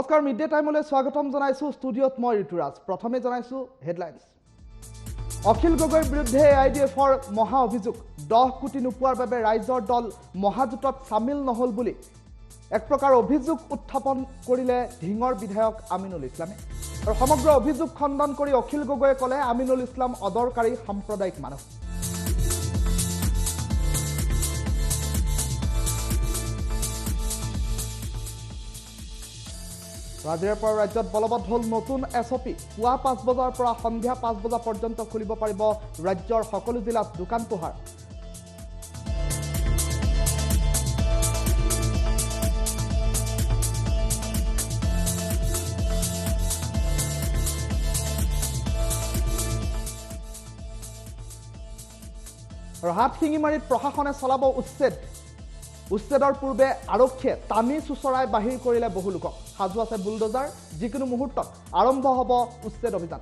নমস্কাৰ mid day টাইমলৈ স্বাগতম জনাইছো ষ্টুডিঅত মই ঋতুৰাজ প্ৰথমে জনাইছো হেডলাইনছ অখিল গগৈৰ বিৰুদ্ধে আইডিএফৰ মহা অভিযোগ 10 কোটি নোপোৱাৰ বাবে ৰাইজৰ দল মহাজোঁটত সামিল নহল বুলি এক প্ৰকাৰ অভিযোগ উত্থাপন কৰিলে ঢিঙৰ বিধায়ক আমিনুল ইছলামে আৰু সমগ্ৰ অভিযোগ খণ্ডন কৰি অখিল গগৈয়ে ক'লে আমিনুল ইছলাম অদৰকাৰী সাম্প্ৰদায়িক মানুহ ৰাজ্যৰ পৰা ৰাজ্যত বলবৎ হ'ল নতুন এছঅপি পুৱা 5 বজাৰ পৰা সন্ধিয়া 5 বজা পৰ্যন্ত খুলিব পাৰিব ৰাজ্যৰ সকলো জিলাত দোকান পোহাৰ আৰু হাত শিঙিমাৰীত প্ৰশাসনে চলাব উচ্ছেদৰ পূৰ্বে আৰক্ষীয়ে টানি চুচৰাই বাহিৰ কৰিলে বহু লোকক সাজু আছে বুলডোজাৰ যিকোনো মুহূৰ্তত আৰম্ভ হ'ব উচ্ছেদ অভিযান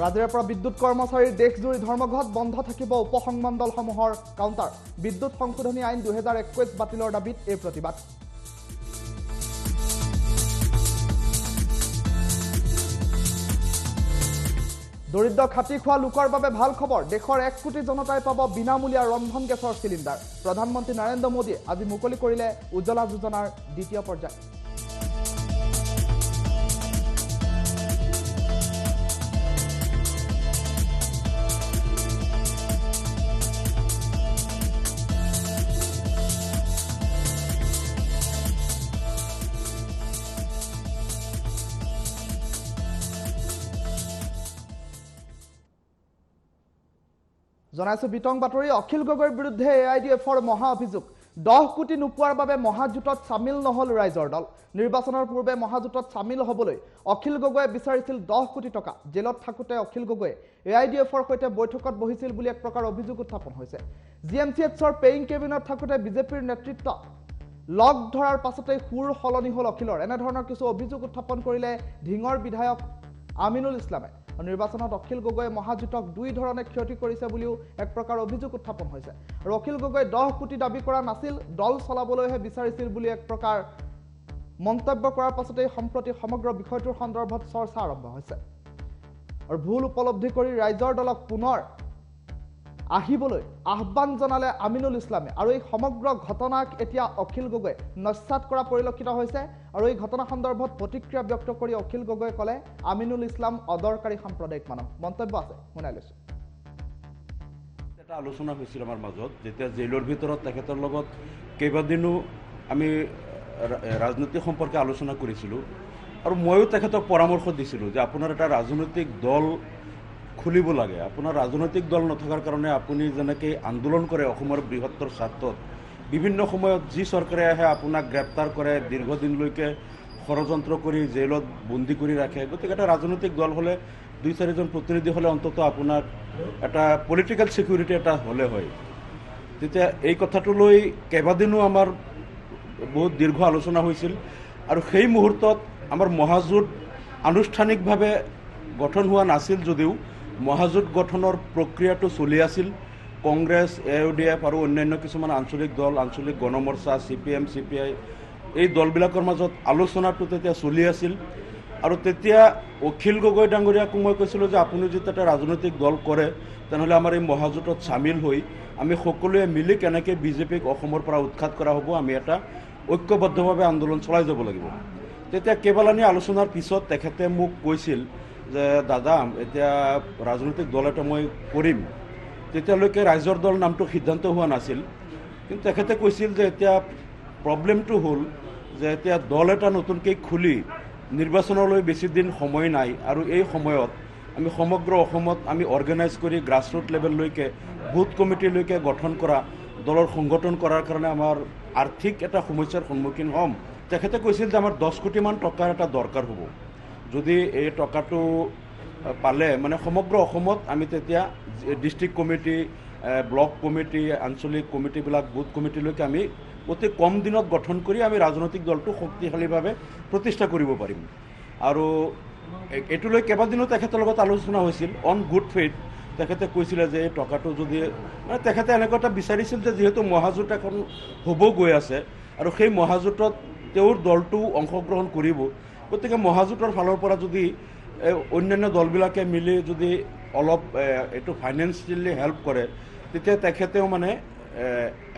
ৰাজ্যৰ পৰা বিদ্যুৎ কৰ্মচাৰীৰ দেশজুৰি ধৰ্মঘট বন্ধ থাকিব উপসংমণ্ডলসমূহৰ কাউণ্টাৰ বিদ্যুৎ সংশোধনী আইন 2021 বাতিলৰ দাবীত এই প্ৰতিবাদ দৰিদ্ৰ খাতি খোৱা লোকৰ বাবে ভাল খবৰ দেশৰ 1 কোটি জনতাই পাব বিনামূলীয়া ৰন্ধন গেছৰ চিলিণ্ডাৰ প্ৰধানমন্ত্ৰী নৰেন্দ্ৰ মোদীয়ে আজি মুকলি কৰিলে উজ্জ্বলা যোজনাৰ দ্বিতীয় পৰ্যায় জনাইছো বিতং বাতৰি অখিল গগৈৰ বিৰুদ্ধে এআইডিএফৰ মহা অভিযোগ 10 কোটি নোপোৱাৰ বাবে মহাজোঁটত সামিল নহল ৰাইজৰ দল নিৰ্বাচনৰ পূৰ্বে মহাজোঁটত সামিল হ'বলৈ অখিল গগৈয়ে বিচাৰিছিল 10 কোটি টকা জেলত থাকোতে অখিল গগৈয়ে এআইডিএফৰ সৈতে বৈঠকত বহিছিল বুলি এক প্ৰকাৰ অভিযোগ উত্থাপন হৈছে জিএমচিএছৰ পেইং কেবিনত থাকোতে বিজেপিৰ নেতৃত্ব লগ ধৰাৰ পাছতে সুৰ সলনি হ'ল অখিলৰ এনে ধৰণৰ কিছু অভিযোগ উত্থাপন কৰিলে ঢিঙৰ বিধায়ক আমিনুল ইছলামে নিৰ্বাচনত অখিল গগৈয়ে মহাজোঁটক দুই ধৰণে ক্ষতি কৰিছে বুলিও এক প্ৰকাৰ অভিযোগ উত্থাপন হৈছে আৰু অখিল গগৈ 10 কোটি দাবী কৰা নাছিল দল চলাবলৈহে বিচাৰিছিল বুলি এক প্ৰকাৰ মন্তব্য কৰাৰ পাছতে সম্প্ৰতি সমগ্ৰ বিষয়টোৰ সন্দৰ্ভত চৰ্চা আৰম্ভ হৈছে আৰু ভুল উপলব্ধি কৰি ৰাইজৰ দলক পুনৰ আহিবলৈ আহ্বান জনালে আমিনুল ইছলামে আৰু এই সমগ্ৰ ঘটনাক এতিয়া অখিল গগৈ নস্যাৎ কৰা পৰিলক্ষিত হৈছে আৰু এই ঘটনা সন্দৰ্ভত প্ৰতিক্ৰিয়া ব্যক্ত কৰি অখিল গগৈ ক'লে আমিনুল ইছলাম অদৰকাৰী সাম্প্ৰদায়িক মানুহ মন্তব্য আছে শুনাই লৈছো এটা আলোচনা হৈছিল আমাৰ মাজত যেতিয়া জেলৰ ভিতৰত তেখেতৰ লগত কেইবাদিনো আমি ৰাজনৈতিক সম্পৰ্কে আলোচনা কৰিছিলোঁ আৰু ময়ো তেখেতক পৰামৰ্শ দিছিলোঁ যে আপোনাৰ এটা ৰাজনৈতিক দল খুলিব লাগে আপোনাৰ ৰাজনৈতিক দল নথকাৰ কাৰণে আপুনি যেনেকৈ আন্দোলন কৰে অসমৰ বৃহত্তৰ স্বাৰ্থত বিভিন্ন সময়ত যি চৰকাৰে আহে আপোনাক গ্ৰেপ্তাৰ কৰে দীৰ্ঘদিনলৈকে ষড়যন্ত্ৰ কৰি জেলত বন্দী কৰি ৰাখে গতিকে এটা ৰাজনৈতিক দল হ'লে 2-4জন প্ৰতিনিধি হ'লে অন্তত আপোনাক এটা পলিটিকেল ছিকিউৰিটি এটা হ'লে হয় তেতিয়া এই কথাটো লৈ কেইবাদিনো আমাৰ বহুত দীৰ্ঘ আলোচনা হৈছিল আৰু সেই মুহূৰ্তত আমাৰ মহাজোঁট আনুষ্ঠানিকভাৱে গঠন হোৱা নাছিল যদিও মহাজোঁট গঠনৰ প্ৰক্ৰিয়াটো চলি আছিল কংগ্ৰেছ এআইডিএফ আৰু অন্যান্য কিছুমান আঞ্চলিক দল আঞ্চলিক গণমৰ্চা CPM CPI এই দলবিলাকৰ মাজত আলোচনাটো তেতিয়া চলি আছিল আৰু তেতিয়া অখিল গগৈ ডাঙৰীয়াক মই কৈছিলোঁ যে আপুনি যেতিয়া এটা ৰাজনৈতিক দল কৰে তেনেহ'লে আমাৰ এই মহাজোঁটত চামিল হৈ আমি সকলোৱে মিলি কেনেকৈ বিজেপিক অসমৰ পৰা উৎখাত কৰা হ'ব আমি এটা ঐক্যবদ্ধভাৱে আন্দোলন চলাই যাব লাগিব তেতিয়া কেইবালানি আলোচনাৰ পিছত তেখেতে মোক কৈছিল যে দাদা এতিয়া ৰাজনৈতিক দল এটা মই কৰিম তেতিয়ালৈকে ৰাইজৰ দল নামটো সিদ্ধান্ত হোৱা নাছিল কিন্তু তেখেতে কৈছিল যে এতিয়া প্ৰব্লেমটো হ'ল যে এতিয়া দল এটা নতুনকৈ খুলি নিৰ্বাচনলৈ বেছি দিন সময় নাই আৰু এই সময়ত আমি সমগ্ৰ অসমত আমি অৰ্গেনাইজ কৰি গ্ৰাছৰুট লেভেললৈকে বুথ কমিটিলৈকে গঠন কৰা দলৰ সংগঠন কৰাৰ কাৰণে আমাৰ আৰ্থিক এটা সমস্যাৰ সন্মুখীন হ'ম তেখেতে কৈছিল যে আমাৰ 10 কোটিমান টকাৰ এটা দৰকাৰ হ'ব যদি এই টকাটো পালে মানে সমগ্ৰ অসমত আমি তেতিয়া ডিষ্ট্ৰিক্ট কমিটি ব্লক কমিটি আঞ্চলিক কমিটিবিলাক বুথ কমিটিলৈকে আমি অতি কম দিনত গঠন কৰি আমি ৰাজনৈতিক দলটো শক্তিশালীভাৱে প্ৰতিষ্ঠা কৰিব পাৰিম আৰু এটোলৈ কেইবাদিনো তেখেতৰ লগত আলোচনা হৈছিল অন গুড ফেইথ তেখেতে কৈছিলে যে এই টকাটো যদি মানে তেখেতে এনেকুৱা এটা বিচাৰিছিল যে যিহেতু মহাজোঁট এখন হ'ব গৈ আছে আৰু সেই মহাজোঁটত তেওঁৰ দলটো অংশগ্ৰহণ কৰিব, গতিকে মহাজোঁটৰ ফালৰ পৰা যদি অন্যান্য দলবিলাকে মিলি যদি অলপ এইটো ফাইনেন্সিয়েলি হেল্প কৰে, তেতিয়া তেখেতেও মানে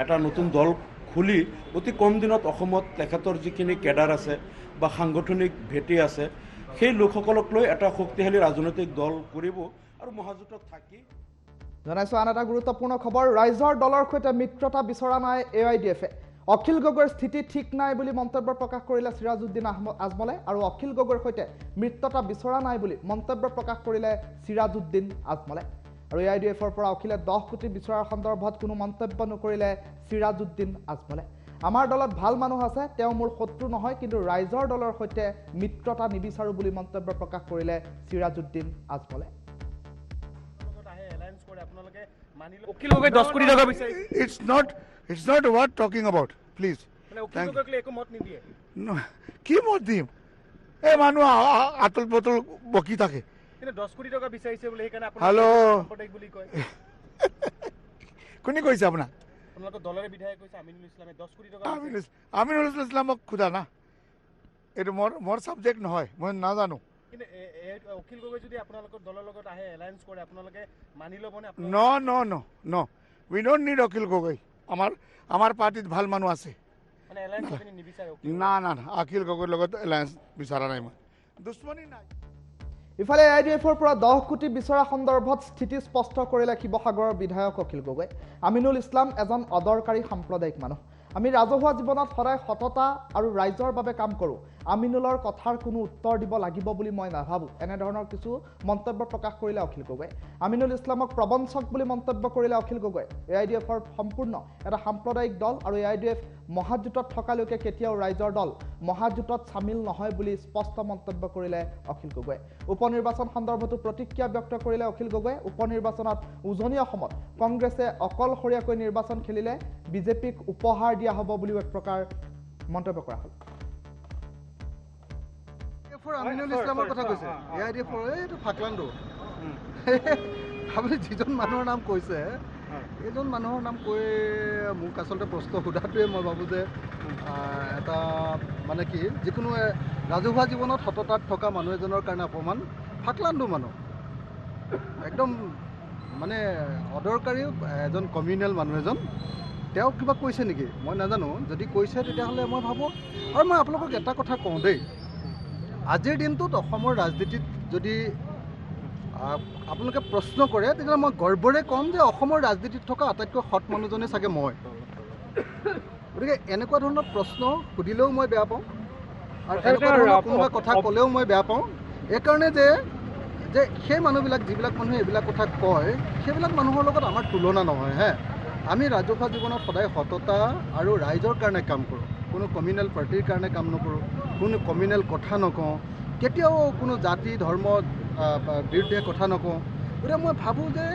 এটা নতুন দল খুলি অতি কম দিনত অসমত তেখেতৰ যিখিনি কেডাৰ আছে বা সাংগঠনিক ভেটি আছে সেই লোকসকলক লৈ এটা শক্তিশালী ৰাজনৈতিক দল কৰিব আৰু মহাজোঁটত থাকি। জনাইছোঁ আন এটা গুৰুত্বপূৰ্ণ খবৰ, ৰাইজৰ দলৰ সৈতে মিত্ৰতা বিচৰা নাই AIDF-এ। অখিল গগৈৰ স্থিতি ঠিক নাই বুলি মন্তব্য প্ৰকাশ কৰিলে চিৰাজউদ্দিন আজমলে আৰু অখিল গগৈৰ সৈতে মিত্ৰতা বিচৰা নাই বুলি মন্তব্য প্ৰকাশ কৰিলে চিৰাজউদ্দিন আজমলে। আৰু AIDF-ৰ পৰা অখিলে 10 কোটি বিচৰাৰ সন্দৰ্ভত কোনো মন্তব্য নকৰিলে চিৰাজউদ্দিন আজমলে। আমাৰ দলত ভাল মানুহ আছে, তেওঁ মোৰ শত্ৰু নহয়, কিন্তু ৰাইজৰ দলৰ সৈতে মিত্ৰতা নিবিচাৰোঁ বুলি মন্তব্য প্ৰকাশ কৰিলে চিৰাজউদ্দিন আজমলে। It's not worth talking about, please. No, কি মত দিম? এই মানুহ আতল বতল বকি থাকে। হেল্ল' কোনে কৈছে আপোনাক? আমিনুল ইছলামক সোধা না, এইটো মোৰ ছাবজেক্ট নহয়, মই নাজানো। No, we don't need Akhil Gogoi. আমাৰ পাৰ্টিত ভাল মানুহ আছে। না অখিল গগৈৰ লগত এলায়েন্স বিচৰা নাই, মই দুশ্মনী নাই। ইফালে AIDF-ৰ পৰা 10 কোটি বিচৰা সন্দৰ্ভত স্থিতি স্পষ্ট কৰিলে শিৱসাগৰৰ বিধায়ক অখিল গগৈ। আমিনুল ইছলাম এজন অদৰকাৰী সাম্প্ৰদায়িক মানুহ। আমি ৰাজহুৱা জীৱনত সদায় সততা আৰু ৰাইজৰ বাবে কাম কৰোঁ। আমিনুলৰ কথাৰ কোনো উত্তৰ দিব লাগিব বুলি মই নাভাবোঁ, এনেধৰণৰ কিছু মন্তব্য প্ৰকাশ কৰিলে অখিল গগৈ। আমিনুল ইছলামক প্ৰবঞ্চক বুলি মন্তব্য কৰিলে অখিল গগৈ। AIDF-ৰ সম্পূৰ্ণ এটা সাম্প্ৰদায়িক দল আৰু AIDF মহাজোঁটত থকালৈকে কেতিয়াও ৰাইজৰ দল মহাজোঁটত চামিল নহয় বুলি স্পষ্ট মন্তব্য কৰিলে অখিল গগৈ। উপনিৰ্বাচন সন্দৰ্ভতো প্ৰতিক্ৰিয়া ব্যক্ত কৰিলে অখিল গগৈ। উপনিৰ্বাচনত উজনি অসমত কংগ্ৰেছে অকলশৰীয়াকৈ নিৰ্বাচন খেলিলে বিজেপিক উপহাৰ দিয়া হ'ব বুলিও এক প্ৰকাৰ মন্তব্য কৰা হ'ল। আমিনুল ইছলামৰ কথা কৈছে, AIDF-ৰ এইটো ফাকলাণ্ডো। আপুনি যিজন মানুহৰ নাম কৈছে, এইজন মানুহৰ নাম কৈ মোক আচলতে প্ৰশ্ন সোধাটোৱে মই ভাবোঁ যে এটা মানে কি, যিকোনো ৰাজহুৱা জীৱনত সততাত থকা মানুহ এজনৰ কাৰণে অপমান। ফাকলাণ্ডো মানুহ, একদম মানে অদৰকাৰী এজন কমিউনেল মানুহ এজন। তেওঁ কিবা কৈছে নেকি মই নাজানো, যদি কৈছে তেতিয়াহ'লে মই ভাবোঁ। আৰু মই আপোনালোকক এটা কথা কওঁ দেই, আজিৰ দিনটোত অসমৰ ৰাজনীতিত যদি আপোনালোকে প্ৰশ্ন কৰে, তেতিয়াহ'লে মই গৰ্বৰে ক'ম যে অসমৰ ৰাজনীতিত থকা আটাইতকৈ সৎ মানুহজনে চাগে মই। গতিকে এনেকুৱা ধৰণৰ প্ৰশ্ন সুধিলেও মই বেয়া পাওঁ, আৰু এনেকুৱা ধৰণৰ কোনোবা কথা ক'লেও মই বেয়া পাওঁ। এইকাৰণে যে সেই মানুহবিলাক, যিবিলাক মানুহে এইবিলাক কথা কয়, সেইবিলাক মানুহৰ লগত আমাৰ তুলনা নহয় হে। আমি ৰাজহুৱা জীৱনত সদায় সততা আৰু ৰাইজৰ কাৰণে কাম কৰোঁ, কোনো কমিউনেল পাৰ্টিৰ কাৰণে কাম নকৰোঁ, কোনো কমিউনেল কথা নকওঁ, কেতিয়াও কোনো জাতি ধৰ্ম বিৰুদ্ধে কথা নকওঁ। গতিকে মই ভাবোঁ যে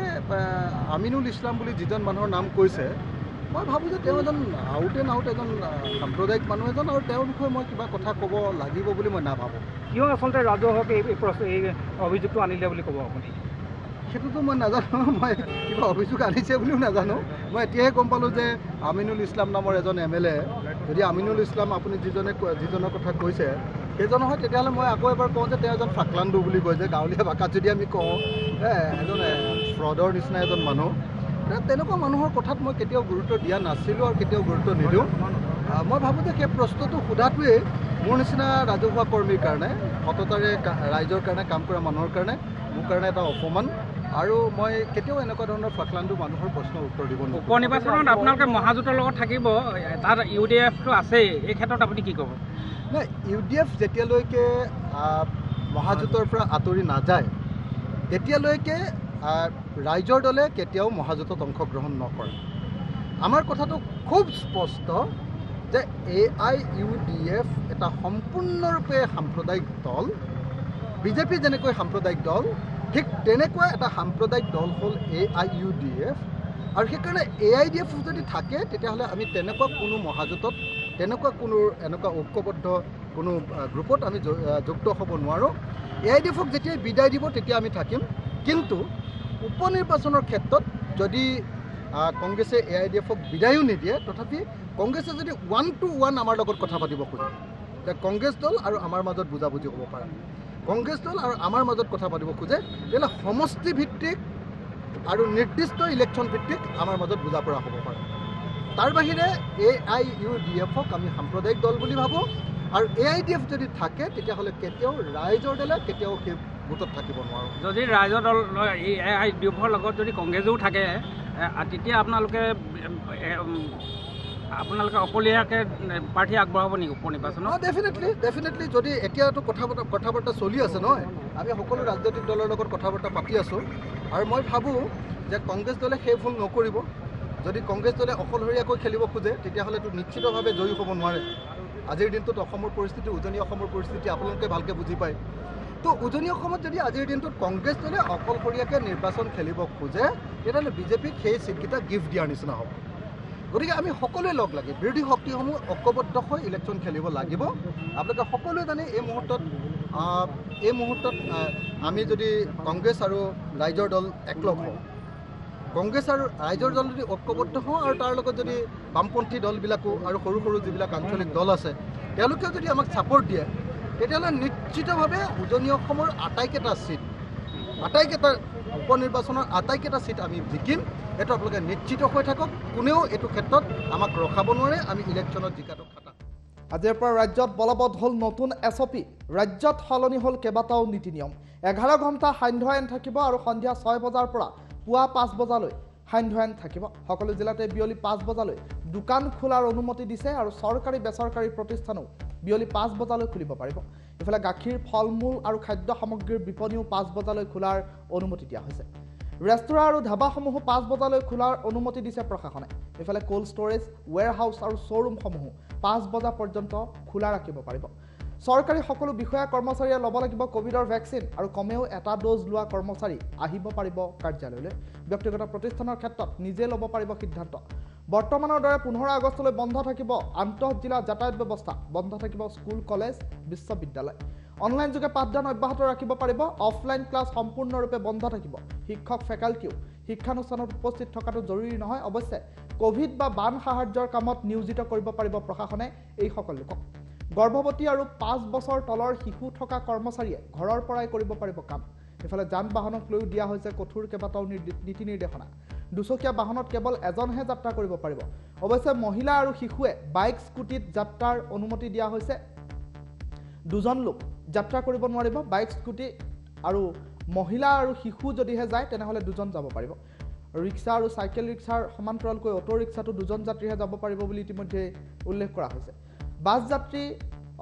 আমিনুল ইছলাম বুলি যিজন মানুহৰ নাম কৈছে, মই ভাবোঁ যে তেওঁ এজন আউট এজন সাম্প্ৰদায়িক মানুহ এজন, আৰু তেওঁৰ বিষয়ে মই কিবা কথা ক'ব লাগিব বুলি মই নাভাবোঁ। কিয় আচলতে ৰাজহুৱাকে এই অভিযোগটো আনিলে বুলি ক'ব আপুনি? সেইটোতো মই নাজানো, মই কিবা অভিযোগ আনিছে বুলিও নাজানো। মই এতিয়াহে গম পালোঁ যে আমিনুল ইছলাম নামৰ এজন MLA, যদি আমিনুল ইছলাম আপুনি যিজনৰ কথা কৈছে সেইজন হয়, তেতিয়াহ'লে মই আকৌ এবাৰ কওঁ যে তেওঁ এজন ফাকলাণ্ডো বুলি কয় যে গাঁৱলীয়া ভাষাত যদি আমি কওঁ, এজন ফ্ৰডৰ নিচিনা এজন মানুহ। তেনেকুৱা মানুহৰ কথাত মই কেতিয়াও গুৰুত্ব দিয়া নাছিলোঁ আৰু কেতিয়াও গুৰুত্ব নিদিওঁ। মই ভাবোঁ যে সেই প্ৰশ্নটো সোধাটোৱেই মোৰ নিচিনা ৰাজহুৱা কৰ্মীৰ কাৰণে, সততাৰে ৰাইজৰ কাৰণে কাম কৰা মানুহৰ কাৰণে মোৰ কাৰণে এটা অপমান। আৰু মই কেতিয়াও এনেকুৱা ধৰণৰ ফাকলাণ্ডো মানুহৰ প্ৰশ্নৰ উত্তৰ দিব নোৱাৰোঁ। উপনিৰ্বাচনত আপোনালোকে মহাজোঁটৰ লগত থাকিব, তাত UDF-টো আছেই, এই ক্ষেত্ৰত আপুনি কি ক'ব? নাই, UDF যেতিয়ালৈকে মহাজোঁটৰ পৰা আঁতৰি নাযায়, তেতিয়ালৈকে ৰাইজৰ দলে কেতিয়াও মহাজোঁটত অংশগ্ৰহণ নকৰে। আমাৰ কথাটো খুব স্পষ্ট যে AIUDF এটা সম্পূৰ্ণৰূপে সাম্প্ৰদায়িক দল। বিজেপি যেনেকৈ সাম্প্ৰদায়িক দল, ঠিক তেনেকুৱা এটা সাম্প্ৰদায়িক দল হ'ল AIUDF। আৰু সেইকাৰণে AIDF যদি থাকে, তেতিয়াহ'লে আমি তেনেকুৱা কোনো মহাজোঁটত, তেনেকুৱা কোনো এনেকুৱা ঐক্যবদ্ধ কোনো গ্ৰুপত আমি যুক্ত হ'ব নোৱাৰোঁ। AIDF-ক যেতিয়াই বিদায় দিব তেতিয়া আমি থাকিম, কিন্তু উপনিৰ্বাচনৰ ক্ষেত্ৰত যদি কংগ্ৰেছে AIDF-ক বিদায়ো নিদিয়ে তথাপি কংগ্ৰেছে যদি 1-to-1 আমাৰ লগত কথা পাতিব খোজে যে কংগ্ৰেছ দল আৰু আমাৰ মাজত বুজাবুজি হ'ব পাৰে কংগ্ৰেছ দল আৰু আমাৰ মাজত কথা পাতিব খোজে তেতিয়াহ'লে সমষ্টি ভিত্তিক আৰু নিৰ্দিষ্ট ইলেকশ্যন ভিত্তিক আমাৰ মাজত বুজা পৰা হ'ব পাৰে তাৰ বাহিৰে AIUDF-ক আমি সাম্প্ৰদায়িক দল বুলি ভাবোঁ আৰু AIDF যদি থাকে তেতিয়াহ'লে কেতিয়াও ৰাইজৰ দলে কেতিয়াও সেই ভোটত থাকিব নোৱাৰোঁ যদি ৰাইজৰ দল AIUDF-ৰ লগত যদি কংগ্ৰেছো থাকে তেতিয়া আপোনালোকে অকলীয়াকৈ প্ৰাৰ্থী আগবঢ়াব নেকি উপনিৰ্বাচনত ডেফিনেটলি যদি এতিয়াতো কথা বাৰ্তা চলি আছে নহয় আমি সকলো ৰাজনৈতিক দলৰ লগত কথা বাৰ্তা পাতি আছোঁ আৰু মই ভাবোঁ যে কংগ্ৰেছ দলে সেই ভুল নকৰিব যদি কংগ্ৰেছ দলে অকলশৰীয়াকৈ খেলিব খোজে তেতিয়াহ'লেতো নিশ্চিতভাৱে জয়ী হ'ব নোৱাৰে আজিৰ দিনটোত অসমৰ পৰিস্থিতি উজনি অসমৰ পৰিস্থিতি আপোনালোকে ভালকৈ বুজি পায় তো উজনি অসমত যদি আজিৰ দিনটোত কংগ্ৰেছ দলে অকলশৰীয়াকৈ নিৰ্বাচন খেলিব খোজে তেতিয়াহ'লে বিজেপিক সেই চিটকেইটা গিফ্ট দিয়াৰ নিচিনা হ'ব গতিকে আমি সকলোৱে লগ লাগি বিৰোধী শক্তিসমূহ ঐক্যবদ্ধ হৈ ইলেকশ্যন খেলিব লাগিব আপোনালোকে সকলোৱে জানে এই মুহূৰ্তত আমি যদি কংগ্ৰেছ আৰু ৰাইজৰ দল একলগ হওঁ কংগ্ৰেছ আৰু ৰাইজৰ দল যদি ঐক্যবদ্ধ হওঁ আৰু তাৰ লগত যদি বামপন্থী দলবিলাকো আৰু সৰু সৰু যিবিলাক আঞ্চলিক দল আছে তেওঁলোকেও যদি আমাক ছাপৰ্ট দিয়ে তেতিয়াহ'লে নিশ্চিতভাৱে উজনি অসমৰ আটাইকেইটা উপনিৰ্বাচনৰ আটাইকেইটা চিট আমি জিকিম এইটো আপোনালোকে নিশ্চিত হৈ থাকক কোনেও এইটো ক্ষেত্ৰত আমাক ৰখাব নোৱাৰে আমি ইলেকশ্যনত জিকাটো খাটা আজিৰ পৰা ৰাজ্যত বলবৎ হ'ল নতুন SOP ৰাজ্যত সলনি হ'ল কেইবাটাও নীতি নিয়ম 11 ঘণ্টা সান্ধ্য আইন থাকিব আৰু সন্ধিয়া 6 বজাৰ পৰা পুৱা 5 বজালৈ সান্ধ্য আইন থাকিব সকলো জিলাতে বিয়লি 5 বজালৈ দোকান খোলাৰ অনুমতি দিছে আৰু চৰকাৰী বেচৰকাৰী প্ৰতিষ্ঠানো বিয়লি 5 বজালৈ খুলিব পাৰিব ইফালে গাখীৰ ফল-মূল আৰু খাদ্য সামগ্ৰীৰ বিপণীও 5 বজালৈ খোলাৰ অনুমতি দিয়া হৈছে ৰেষ্টুৰাঁ আৰু ধাবাসমূহো 5 বজালৈ খোলাৰ অনুমতি দিছে প্ৰশাসনে ইফালে কোল্ড ষ্টৰেজ ৱেৰহাউচ আৰু শ্ব'ৰুমসমূহো 5 বজা পৰ্যন্ত খোলা ৰাখিব পাৰিব চৰকাৰী সকলো বিষয়া কৰ্মচাৰীয়ে ল'ব লাগিব কোভিডৰ ভেকচিন আৰু কমেও এটা ড'জ লোৱা কৰ্মচাৰী আহিব পাৰিব কাৰ্যালয়লৈ ব্যক্তিগত প্ৰতিষ্ঠানৰ ক্ষেত্ৰত নিজে ল'ব পাৰিব সিদ্ধান্ত বৰ্তমানৰ দৰে 15 আগষ্টলৈ বন্ধ থাকিব আন্তঃজিলা যাতায়াত ব্যৱস্থা বন্ধ থাকিব স্কুল কলেজ বিশ্ববিদ্যালয় অনলাইন যোগে পাঠদান অব্যাহত ৰাখিব পাৰিব অফলাইন ক্লাছ সম্পূৰ্ণৰূপে বন্ধ থাকিব শিক্ষক ফেকাল্টিও শিক্ষানুষ্ঠানত উপস্থিত থকাটো জৰুৰী নহয় অৱশ্যে কোভিড বা বান সাহায্যৰ কামত নিয়োজিত কৰিব পাৰিব প্ৰশাসনে এই সকল লোকক গৰ্ভৱতী আৰু 5 বছৰ তলৰ শিশু থকা কৰ্মচাৰীয়ে ঘৰৰ পৰাই কৰিব পাৰিব কাম ইফালে যান বাহনক লৈও দিয়া হৈছে কঠোৰ কেইবাটাও নীতি নিৰ্দেশনা দুচকীয়া বাহনত কেৱল এজনহে যাত্ৰা কৰিব পাৰিব অৱশ্যে মহিলা আৰু শিশুৱে বাইক স্কুটিত যাত্ৰাৰ অনুমতি দিয়া হৈছে দুজন লোক যাত্ৰা কৰিব নোৱাৰিব বাইক স্কুটি আৰু মহিলা আৰু শিশু যদিহে যায় তেনেহ'লে দুজন যাব পাৰিব ৰিক্সা আৰু চাইকেল ৰিক্সাৰ সমান্তৰালকৈ অটো ৰিক্সাটো দুজন যাত্ৰীহে যাব পাৰিব বুলি ইতিমধ্যে উল্লেখ কৰা হৈছে বাছ যাত্ৰী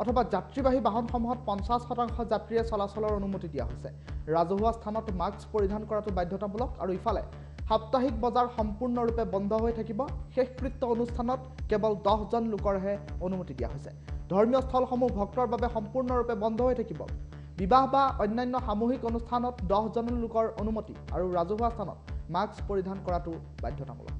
অথবা যাত্ৰীবাহী বাহনসমূহত 50% যাত্ৰীয়ে চলাচলৰ অনুমতি দিয়া হৈছে ৰাজহুৱা স্থানত মাস্ক পৰিধান কৰাটো বাধ্যতামূলক আৰু ইফালে সাপ্তাহিক বজাৰ সম্পূৰ্ণৰূপে বন্ধ হৈ থাকিব শেষকৃত্য অনুষ্ঠানত কেৱল 10 জন লোকৰহে অনুমতি দিয়া হৈছে ধৰ্মীয় স্থলসমূহ ভক্তৰ বাবে সম্পূৰ্ণৰূপে বন্ধ হৈ থাকিব বিবাহ বা অন্যান্য সামূহিক অনুষ্ঠানত 10 জন লোকৰ অনুমতি আৰু ৰাজহুৱা স্থানত মাস্ক পৰিধান কৰাটো বাধ্যতামূলক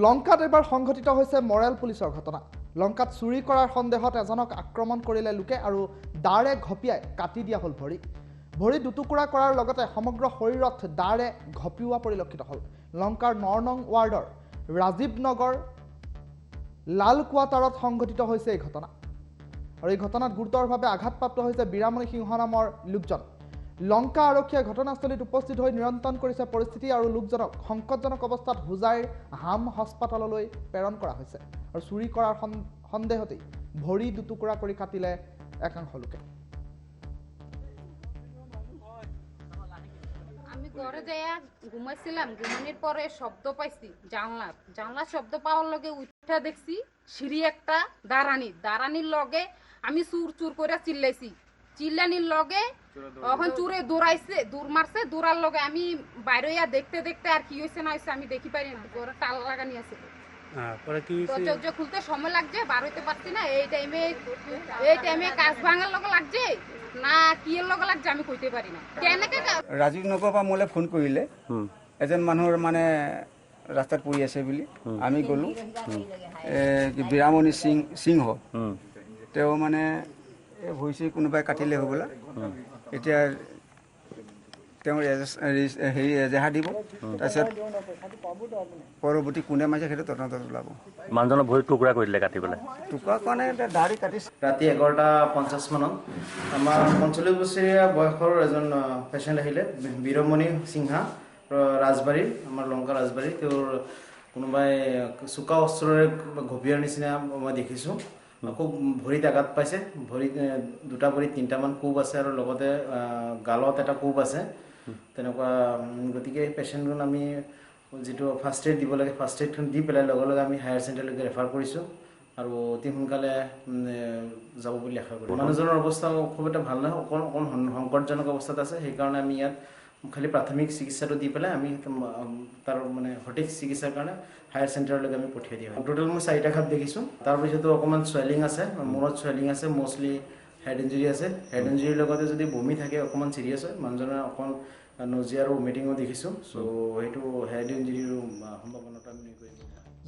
লংকাত এবাৰ সংঘটিত হৈছে মৰেল পুলিচৰ ঘটনা লংকাত চুৰি কৰাৰ সন্দেহত এজনক আক্ৰমণ কৰিলে লোকে আৰু দাৰে ঘপিয়াই কাটি দিয়া হ'ল ভৰি দুটুকুৰা কৰাৰ লগতে সমগ্ৰ শৰীৰত দাৰে ঘপিওৱা পৰিলক্ষিত হ'ল লংকাৰ 9 নং ৱাৰ্ডৰ ৰাজীৱ নগৰ লাল কোৱাটাৰত সংঘটিত হৈছে এই ঘটনা আৰু এই ঘটনাত গুৰুতৰভাৱে আঘাতপ্ৰাপ্ত হৈছে বীৰামণি সিংহ নামৰ লোকজন লংকা আৰক্ষীয়ে ঘটনাস্থলীত উপস্থিত হৈ নিয়ন্ত্ৰণ কৰিছে পৰিস্থিতি আৰু লোকজনক সংকটজনক অৱস্থাত হুজাইৰ হাম হস্পিটাললৈ প্ৰেৰণ কৰা হৈছে আৰু চুৰি কৰাৰ সন্দেহতেই ভৰি দুটুকুৰা কৰি কাটিলে একাংশ লোকে আমি ঘরে যাইয়া ঘুমাইছিলাম ঘুমানোর পরে শব্দ পাইছি জানলার শব্দ পাওয়ার লগে উঠা দেখছি সিঁড়ি একটা দাঁড়ানির লগে আমি চুর করে চিল্লাইছি চিল্লানির লগে এখন চুরে দৌড় মারছে দৌড়ার লগে আমি বাইরে দেখতে আর কি হয়েছে না হয়েছে আমি দেখি পারি না ঘরে তাল লাগানি আছে দরজা খুলতে সময় লাগছে বার হইতে পারছি না এই টাইমে কাজ ভাঙার লগে লাগছে না কি এর লগে লাগছে আমি কইতে পারি না কেনেকে ৰাজীৱ নগৰৰ পৰা মোলৈ ফোন কৰিলে এজন মানুহৰ মানে ৰাস্তাত পৰি আছে বুলি আমি গ'লোঁ বীৰামণি সিংহ তেওঁ মানে ভুঁই কোনোবাই কাটিলে হ'বলা এতিয়া তেওঁৰ হেৰি এজেহাৰ দিব তাৰপিছত পৰৱৰ্তী কোনে মাৰিছে সেইটো তদন্তত ওলাব মানুহজনৰ ভৰি টুকুৰা কৰি দিলে কাটি পেলাই টুকুৰা কাৰণে দাঢ়ি কাটিছে ৰাতি 11:50 মানত আমাৰ 45 বছৰীয়া বয়সৰ এজন পেচেণ্ট আহিলে বীৰমণি সিংহা ৰাজবাৰীৰ আমাৰ লংকা ৰাজবাৰী তেওঁৰ কোনোবাই চোকা অস্ত্ৰৰে ঘপিয়াৰ নিচিনা মই দেখিছোঁ খুব ভৰিত আঘাত পাইছে ভৰিত দুটা ভৰিত 3টামান কোব আছে আৰু লগতে গালত এটা কোব আছে তেনেকুৱা গতিকে পেচেণ্টজন আমি যেটো ফাৰ্ষ্ট এড দিব লাগে ফাৰ্ষ্ট এডখন দি পেলাই লগে লগে আমি হায়াৰ চেণ্টাৰলৈকে ৰেফাৰ কৰিছোঁ আৰু অতি সোনকালে যাব বুলি আশা কৰোঁ মানুহজনৰ অৱস্থা খুব এটা ভাল নহয় অকণ সংকটজনক অৱস্থাত আছে সেইকাৰণে আমি ইয়াত খালি প্ৰাথমিক চিকিৎসাটো দি পেলাই আমি তাৰ মানে সঠিক চিকিৎসাৰ কাৰণে হায়াৰ চেণ্টাৰলৈকে আমি পঠিয়াই দিওঁ টোটেল মই 4টা ঘাট দেখিছোঁ তাৰপিছতো অকণমান চুৱেলিং আছে মূৰত চুৱেলিং আছে মষ্টলি হেড ইঞ্জুৰি আছে হেড ইঞ্জুৰিৰ লগতে যদি বমি থাকে অকণমান চিৰিয়াছ হয় মানুহজনৰ অকণ নজিয়া আৰু মিটিঙো দেখিছোঁ চ' সেইটো হেড ইঞ্জুৰিৰ সম্ভাৱনাটো আমি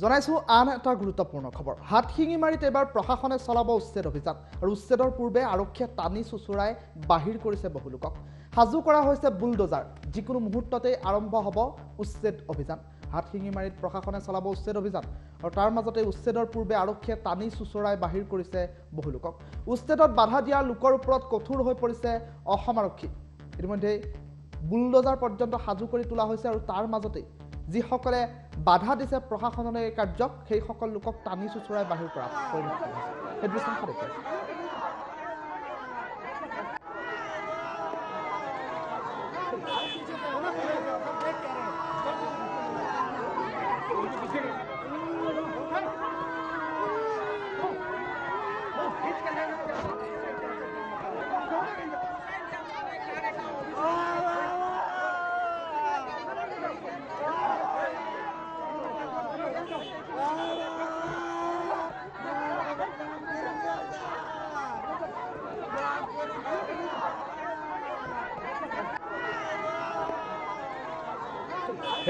জনাইছো আন এটা গুৰুত্বপূৰ্ণ খবৰ হাতশিঙিমাৰীত এবাৰ প্ৰশাসনে চলাব উচ্ছেদ অভিযান আৰু উচ্ছেদৰ পূৰ্বে আৰক্ষীয়ে টানি চুচুৰাই বাহিৰ কৰিছে বহু লোকক সাজু কৰা হৈছে বুলডোজাৰ যিকোনো মুহূৰ্ততেই আৰম্ভ হ'ব উচ্ছেদ অভিযান হাতশিঙিমাৰীত প্ৰশাসনে চলাব উচ্ছেদ অভিযান আৰু তাৰ মাজতে উচ্ছেদৰ পূৰ্বে আৰক্ষীয়ে টানি চুচুৰাই বাহিৰ কৰিছে বহু লোকক উচ্ছেদত বাধা দিয়া লোকৰ ওপৰত কঠোৰ হৈ পৰিছে অসম আৰক্ষী ইতিমধ্যে বুলডোজাৰ পৰ্যন্ত সাজু কৰি তোলা হৈছে আৰু তাৰ মাজতে যিসকলে বাধা দিছে প্ৰশাসনৰ এই কাৰ্যক সেই সকল লোকক টানি চুচুৰাই বাহিৰ কৰা পৰিলক্ষিত হৈছে এই দৃশ্যাংশ দেখুৱাইছে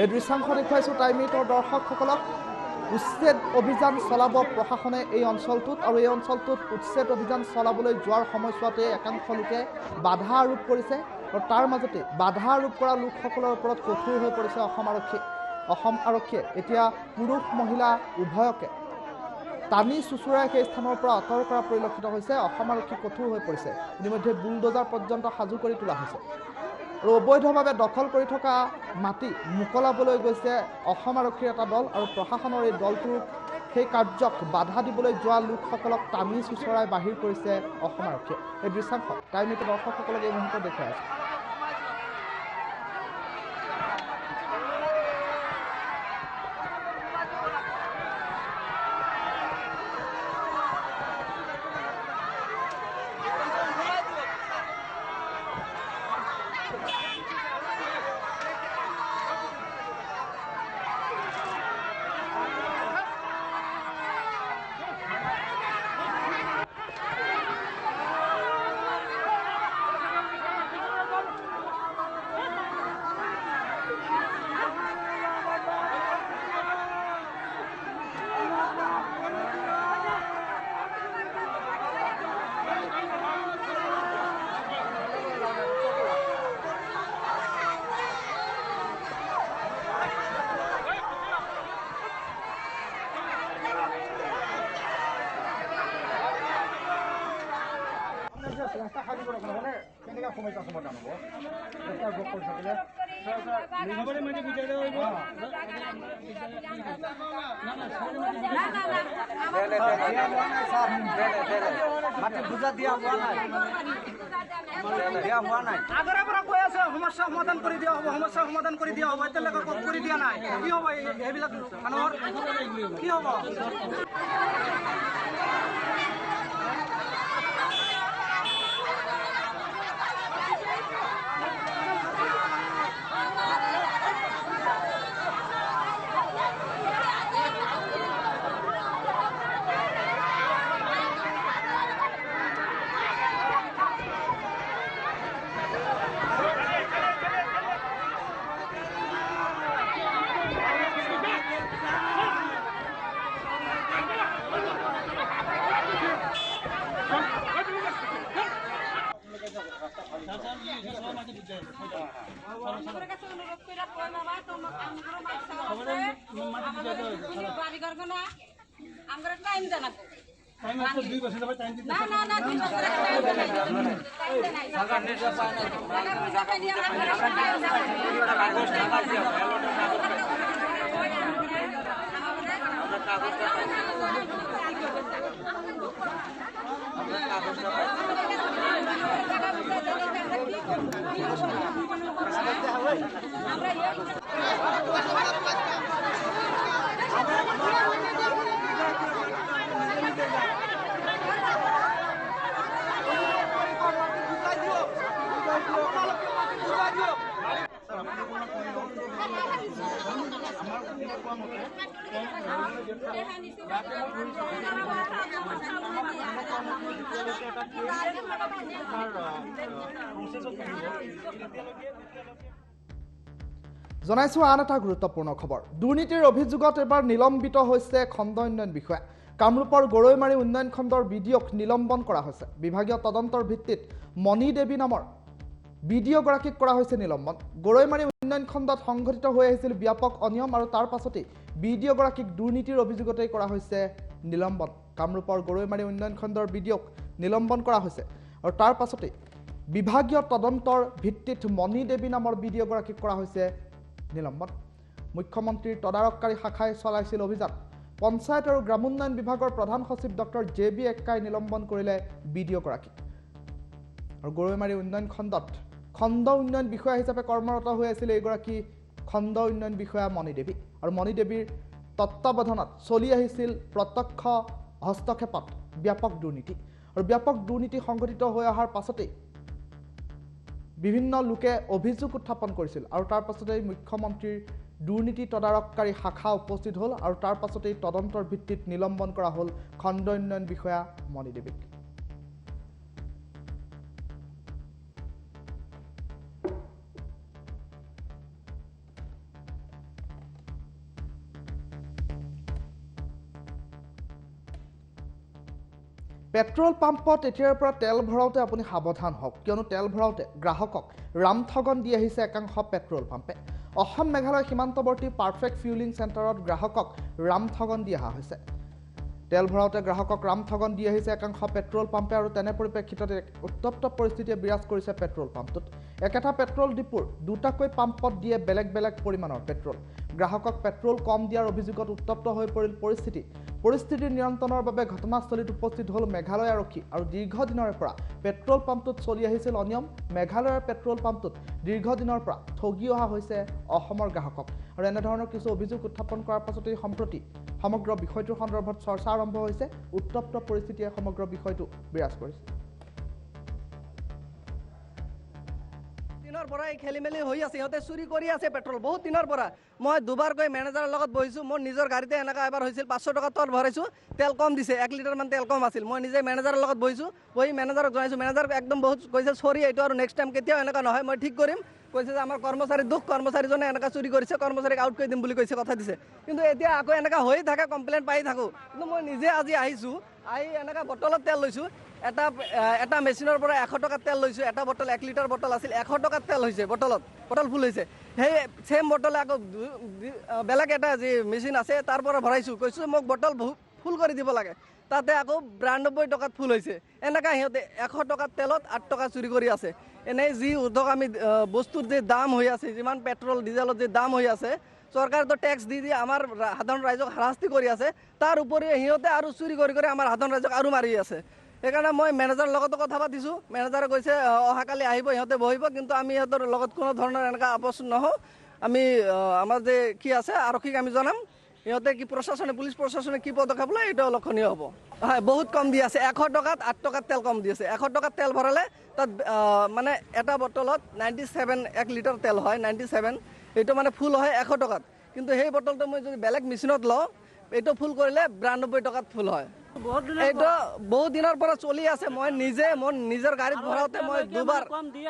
এই দৃশ্যাংশ দেখুৱাইছোঁ টাইমিটৰ দৰ্শকসকলক উচ্ছেদ অভিযান চলাব প্ৰশাসনে এই অঞ্চলটোত আৰু এই অঞ্চলটোত উচ্ছেদ অভিযান চলাবলৈ যোৱাৰ সময়ছোৱাতে একাংশ লোকে বাধা আৰোপ কৰিছে আৰু তাৰ মাজতে বাধা আৰোপ কৰা লোকসকলৰ ওপৰত কঠোৰ হৈ পৰিছে অসম আৰক্ষীয়ে এতিয়া পুৰুষ মহিলা উভয়কে টানি চুচুৰাই সেই স্থানৰ পৰা আঁতৰ কৰা পৰিলক্ষিত হৈছে অসম আৰক্ষী কঠোৰ হৈ পৰিছে ইতিমধ্যে বুলডোজাৰ পৰ্যন্ত সাজু কৰি তোলা হৈছে আৰু অবৈধভাৱে দখল কৰি থকা মাটি মুকলাবলৈ গৈছে অসম আৰক্ষীৰ এটা দল আৰু প্ৰশাসনৰ এই দলটোৰ সেই কাৰ্যক বাধা দিবলৈ যোৱা লোকসকলক টানি চুচৰাই বাহিৰ কৰিছে অসম আৰক্ষীয়ে এই দৃশ্যাংশ টাইমিটৰ দৰ্শকসকলক এই মুহূৰ্তত দেখুৱাই আছে আগৰে পৰা কৈ আছে সমস্যা সমাধান কৰি দিয়া হ'ব সমস্যা সমাধান কৰি দিয়া হ'ব এতিয়ালৈকে কৰি দিয়া নাই কি হ'ব এইবিলাক মানুহৰ কি হ'ব জনাইছো আন এটা গুৰুত্বপূৰ্ণ খবৰ দুৰ্নীতিৰ অভিযোগত এবাৰ নিলম্বিত হৈছে খণ্ড উন্নয়ন বিষয়া কামৰূপৰ গৰৈমাৰী উন্নয়ন খণ্ডৰ বিডিঅ'ক নিলম্বন কৰা হৈছে বিভাগীয় তদন্তৰ ভিত্তিত মণি দেৱী নামৰ বিডিঅ' গৰাকীক কৰা হৈছে নিলম্বন গৰৈমাৰী উন্নয়ন খণ্ডত সংঘটিত হৈ আহিছিল ব্যাপক অনিয়ম আৰু তাৰ পাছতেই বিডিঅ' গৰাকীক দুৰ্নীতিৰ অভিযোগতেই কৰা হৈছে নিলম্বন কামৰূপৰ গৰৈমাৰী উন্নয়ন খণ্ডৰ বিডিঅ'ক নিলম্বন কৰা হৈছে আৰু তাৰ পাছতেই বিভাগীয় তদন্তৰ ভিত্তিত মণি দেৱী নামৰ বিডিঅ' গৰাকীক কৰা হৈছে নিলম্বন মুখ্যমন্ত্ৰীৰ তদাৰককাৰী শাখাই চলাইছিল অভিযান পঞ্চায়ত আৰু গ্ৰামোন্নয়ন বিভাগৰ প্ৰধান সচিব ডক্টৰ JB এক্কাই নিলম্বন কৰিলে বিডিঅ' গৰাকীক আৰু গৰৈমাৰী উন্নয়ন খণ্ডত খণ্ড উন্নয়ন বিষয়া হিচাপে কৰ্মৰত হৈ আছিল এইগৰাকী খণ্ড উন্নয়ন বিষয়া মণি দেৱী আৰু মণি দেৱীৰ তত্ত্বাৱধানত চলি আহিছিল প্ৰত্যক্ষ হস্তক্ষেপত ব্যাপক দুৰ্নীতি আৰু ব্যাপক দুৰ্নীতি সংঘটিত হৈ অহাৰ পাছতেই বিভিন্ন লোকে অভিযোগ উত্থাপন কৰিছিল আৰু তাৰ পাছতেই মুখ্যমন্ত্ৰীৰ দুৰ্নীতি তদাৰককাৰী শাখা উপস্থিত হ'ল আৰু তাৰ পাছতেই তদন্তৰ ভিত্তিত নিলম্বন কৰা হ'ল খণ্ড উন্নয়ন বিষয়া মণি দেৱীক পেট্ৰল পাম্পত এতিয়াৰ পৰা তেল ভৰাওঁতে আপুনি সাৱধান হওক কিয়নো তেল ভৰাওঁতে গ্ৰাহকক ৰামঠগন দি আহিছে একাংশ পেট্ৰল পাম্পে অসম মেঘালয় সীমান্তৱৰ্তী পাৰফেক্ট ফিউলিং চেণ্টাৰত গ্ৰাহকক ৰামঠগন দি অহা হৈছে তেল ভৰাওঁতে গ্ৰাহকক ৰামঠগন দি আহিছে একাংশ পেট্ৰল পাম্পে আৰু তেনে পৰিপ্ৰেক্ষিতত উত্তপ্ত পৰিস্থিতিয়ে বিৰাজ কৰিছে পেট্ৰল পাম্পটোত একেটা পেট্ৰল ডিপুৰ দুটাকৈ পাম্পত দিয়ে বেলেগ বেলেগ পৰিমাণৰ পেট্ৰল গ্ৰাহকক পেট্ৰল কম দিয়াৰ অভিযোগত উত্তপ্ত হৈ পৰিল পৰিস্থিতিৰ নিয়ন্ত্ৰণৰ বাবে ঘটনাস্থলীত উপস্থিত হ'ল মেঘালয় আৰক্ষী আৰু দীৰ্ঘদিনৰে পৰা পেট্ৰল পাম্পটোত চলি আহিছিল অনিয়ম মেঘালয়ৰ পেট্ৰল পাম্পটোত দীৰ্ঘদিনৰ পৰা ঠগি অহা হৈছে অসমৰ গ্ৰাহকক আৰু এনেধৰণৰ কিছু অভিযোগ উত্থাপন কৰাৰ পাছতেই সম্প্ৰতি সমগ্ৰ বিষয়টোৰ সন্দৰ্ভত চৰ্চা আৰম্ভ হৈছে উত্তপ্ত পৰিস্থিতিয়ে সমগ্ৰ বিষয়টো বিৰাজ কৰিছে দিনৰ পৰা এই খেলিমেলি হৈ আছে সিহঁতে চুৰি কৰি আছে পেট্ৰল বহুত দিনৰ পৰা মই দুবাৰ গৈ মেনেজাৰৰ লগত বহিছোঁ মোৰ নিজৰ গাড়ীতে এনেকুৱা এবাৰ হৈছিল 500 টকা তেল ভৰাইছোঁ তেল কম দিছে 1 লিটাৰমান তেল কম আছিল মই নিজে মেনেজাৰৰ লগত বহিছোঁ বহি মেনেজাৰক জনাইছোঁ মেনেজাৰ একদম বহুত কৈছে চৰি এইটো আৰু নেক্সট টাইম কেতিয়াও এনেকুৱা নহয় মই ঠিক কৰিম কৈছে যে আমাৰ কৰ্মচাৰী দুখ কৰ্মচাৰীজনে এনেকুৱা চুৰি কৰিছে কৰ্মচাৰীক আউট কৰি দিম বুলি কৈছে কথা দিছে কিন্তু এতিয়া আকৌ এনেকুৱা হৈ থাকে কমপ্লেইন পাই থাকোঁ কিন্তু মই নিজে আজি আহিছোঁ আহি এনেকুৱা বটলত তেল লৈছোঁ এটা মেচিনৰ পৰা 100 টকাৰ তেল লৈছোঁ এটা বটল 1 লিটাৰ বটল আছিল 100 টকাৰ তেল হৈছে বটল ফুল হৈছে সেই ছেম বটলে আকৌ বেলেগ এটা যি মেচিন আছে তাৰ পৰা ভৰাইছোঁ কৈছোঁ মোক বটল ফুল কৰি দিব লাগে তাতে আকৌ 92 টকাত ফুল হৈছে এনেকুৱা সিহঁতে 100 টকাৰ তেলত 8 টকা চুৰি কৰি আছে এনেই যি উৰ্ধগামী বস্তুৰ যে দাম হৈ আছে যিমান পেট্ৰল ডিজেলত যে দাম হৈ আছে চৰকাৰেতো টেক্স দি আমাৰ সাধাৰণ ৰাইজক হাৰাশাস্তি কৰি আছে তাৰ উপৰিও সিহঁতে আৰু চুৰি কৰি আমাৰ সাধাৰণ ৰাইজক আৰু মাৰি আছে সেইকাৰণে মই মেনেজাৰৰ লগতো কথা পাতিছোঁ মেনেজাৰে কৈছে অহাকালি আহিব সিহঁতে বহিব কিন্তু আমি সিহঁতৰ লগত কোনো ধৰণৰ এনেকুৱা আপোচ নহওঁ আমি আমাৰ যে কি আছে আৰক্ষীক আমি জনাম সিহঁতে কি প্ৰশাসনে পুলিচ প্ৰশাসনে কি পদক্ষেপ লয় এইটো লক্ষণীয় হ'ব হয় বহুত কম দি আছে 100 টকাত 8 টকাত তেল কম দি আছে 100 টকাত তেল ভৰালে তাত মানে এটা বটলত 97 1 লিটাৰ তেল হয় 97 এইটো মানে ফুল হয় 100 টকাত কিন্তু সেই বটলটো মই যদি বেলেগ মেচিনত লওঁ এইটো ফুল কৰিলে 92 টকাত ফুল হয় এইটো বহুত দিনৰ পৰা চলি আছে মই নিজৰ গাড়ীত ভৰাওঁতে